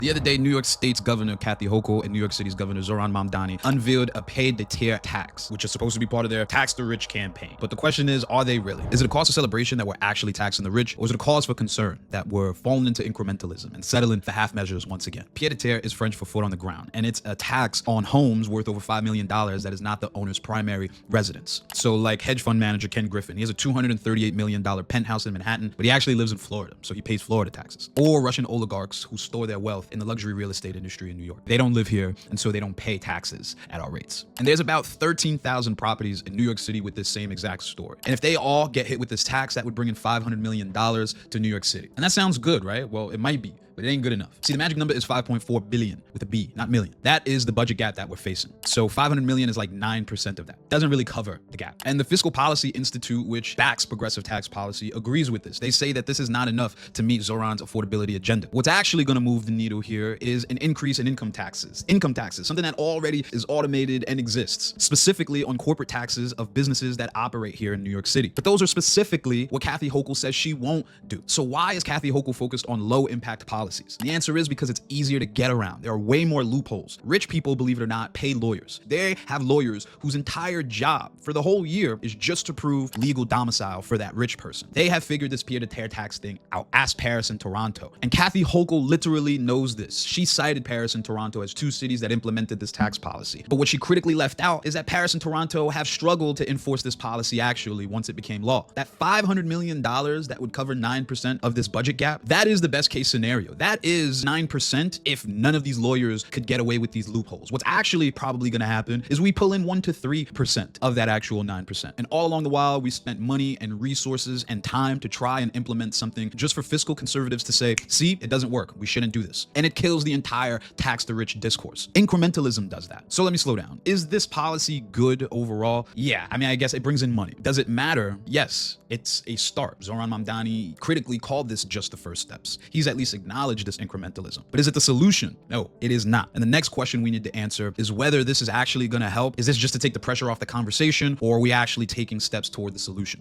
The other day, New York State's Governor Kathy Hochul and New York City's Governor Zohran Mamdani unveiled a paid-to-tier tax, which is supposed to be part of their Tax the Rich campaign. But the question is, are they really? Is it a cause for celebration that we're actually taxing the rich, or is it a cause for concern that we're falling into incrementalism and settling for half measures once again? Pied-à-terre is French for foot on the ground, and it's a tax on homes worth over $5 million that is not the owner's primary residence. So like hedge fund manager Ken Griffin, he has a $238 million penthouse in Manhattan, but he actually lives in Florida, so he pays Florida taxes. Or Russian oligarchs who store their wealth in the luxury real estate industry in New York. They don't live here, and so they don't pay taxes at our rates. And there's about 13,000 properties in New York City with this same exact story. And if they all get hit with this tax, that would bring in $500 million to New York City. And that sounds good, right? Well, it might be, but it ain't good enough. See, the magic number is 5.4 billion with a B, not million. That is the budget gap that we're facing. So 500 million is like 9% of that. Doesn't really cover the gap. And the Fiscal Policy Institute, which backs progressive tax policy, agrees with this. They say that this is not enough to meet Zohran's affordability agenda. What's actually going to move the needle here is an increase in income taxes. Income taxes, something that already is automated and exists, specifically on corporate taxes of businesses that operate here in New York City. But those are specifically what Kathy Hochul says she won't do. So why is Kathy Hochul focused on low impact policies? The answer is because it's easier to get around. There are way more loopholes. Rich people, believe it or not, pay lawyers. They have lawyers whose entire job for the whole year is just to prove legal domicile for that rich person. They have figured this pied-à-terre tax thing out. Ask Paris and Toronto. And Kathy Hochul literally knows this. She cited Paris and Toronto as two cities that implemented this tax policy. But what she critically left out is that Paris and Toronto have struggled to enforce this policy actually once it became law. That $500 million that would cover 9% of this budget gap, that is the best case scenario. That is 9% if none of these lawyers could get away with these loopholes. What's actually probably going to happen is we pull in 1 to 3% of that actual 9%. And all along the while, we spent money and resources and time to try and implement something just for fiscal conservatives to say, see, it doesn't work. We shouldn't do this. And it kills the entire tax the rich discourse. Incrementalism does that. So let me slow down. Is this policy good overall? Yeah, I mean, I guess it brings in money. Does it matter? Yes, it's a start. Zohran Mamdani critically called this just the first steps. He's at least acknowledged this incrementalism. But is it the solution? No, it is not. And the next question we need to answer is whether this is actually going to help. Is this just to take the pressure off the conversation, or are we actually taking steps toward the solution?